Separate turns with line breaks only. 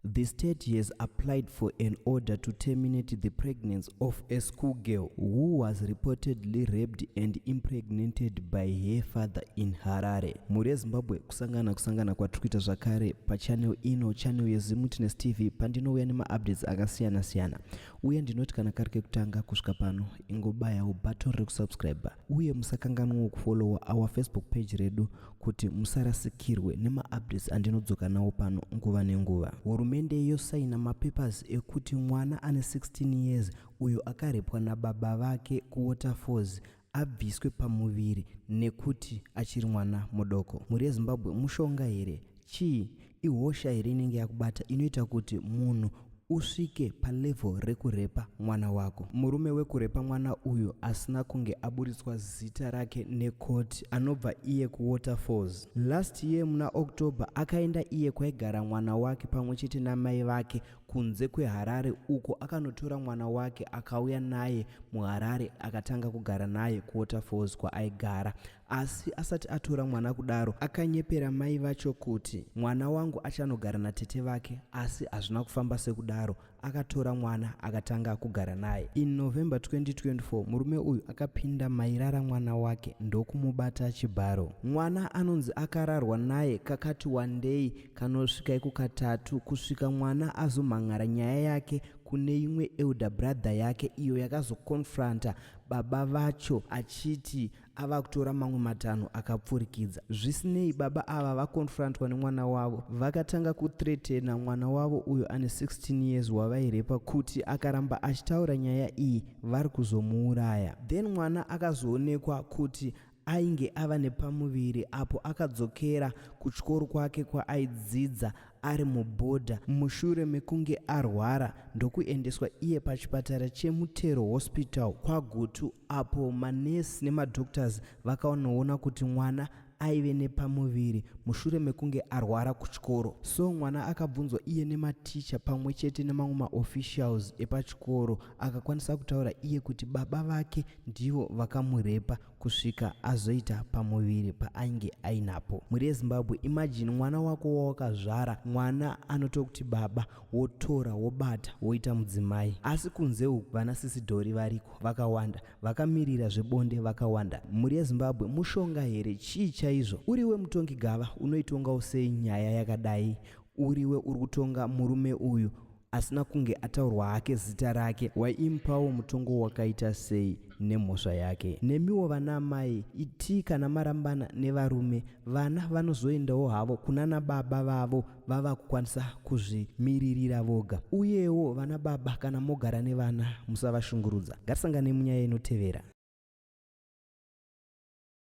The state has applied for an order to terminate the pregnancy of a schoolgirl who was reportedly raped and impregnated by her father in Harare. Muri yeZimbabwe kusangana kwatikuita zvakare pachannel ino, channel yeZimutiness TV, pandinouya nema-updates akasiyana-siyana. Uye ndinoti kana kari kekutanga kusvika pano ingobayawo button rekusubscribe uye musakanganwa kufollowa our Facebook page redu kuti musarasikirwe nema-updates andinodzoka nawo pano nguva nenguva. Hurumende yosaina mapapers ekuti mwana ane 16 years uyo akarepwa nababa vake kuWaterfalls abviswe pamuviri nekuti achiri mwana mudoko. Muri yeZimbabwe mushonga here? Chii ihosha here inenge yakubata inoita kuti munhu usvike palevel rekurepa mwana wako? Murume wekurepa mwana uyu asina kunge aburitswa zita rake nekoti anobva iye kuWaterfalls. Last year muna October akaenda iye kwaigara mwana wake pamwe chete namai vake kunze kweHarare, uko akanotora mwana wake akauya naye muHarare akatanga kugara naye kuWaterfalls kwaaigara. Asi asati atora mwana kudaro akanyepera mai vacho kuti mwana wangu achanogara natete vake, asi hazvina kufamba sekudaro. Akatora mwana akatanga kugara naye. In November 2024 murume uyu akapinda mairara mwana wake ndokumubata chibharo. Mwana anonzi akararwa naye kakati one day kanosvika ikukatatu kusvika mwana azomhan'ara nyaya yake kune imwe elder brother yake iyo yakazokonfranta baba vacho achiti ava kutora mamwe matanho akapfurikidza. Zvisinei baba ava vakonfrantwa nemwana wavo vakatanga kuthreatena mwana wavo uyo ane 16 years wavairepa kuti akaramba achitaura nyaya iyi vari kuzomuuraya. Then mwana akazoonekwa kuti ainge ava nepamuviri apo akadzokera kuchikoro kwake kwaaidzidza ari mubhodha. Mushure mekunge arwara ndokuendeswa iye pachipatara cheMutero Hospital kwaGutu, apo manesi nemadoctors vakaonaona kuti mwana aive nepamuviri mushure mekunge arwara kuchikoro. So mwana akabvunzwa iye nematicha pamwe chete nemamwe maofficials epachikoro, akakwanisa kutaura iye kuti baba vake ndivo vakamurepa kusvika azoita pamuviri paainge ainapo. Muri yeZimbabwe imagine mwana wako wawakazvara, mwana anotokuti baba, wotora wobata woita mudzimai. Asi kunze uku vana sisidhori variko vakawanda, vakamirira zvebonde vakawanda. Muri yeZimbabwe mushonga here? Chii chaizvo? Uriwe mutongi gava unoitongawo sei nyaya yakadai? Uriwe uri kutonga murume uyu asina kunge ataurwa hake zita rake, waimpawo mutongo wakaita sei nemhosva yake? Nemiwo vana mai, iti kana marambana nevarume, vana vanozoendawo havo kunana baba vavo vava kukwanisa kuzvimiririra voga. Uyewo vana baba kana mogara nevana musavashungurudza. Ngatisangane munyaya inotevera.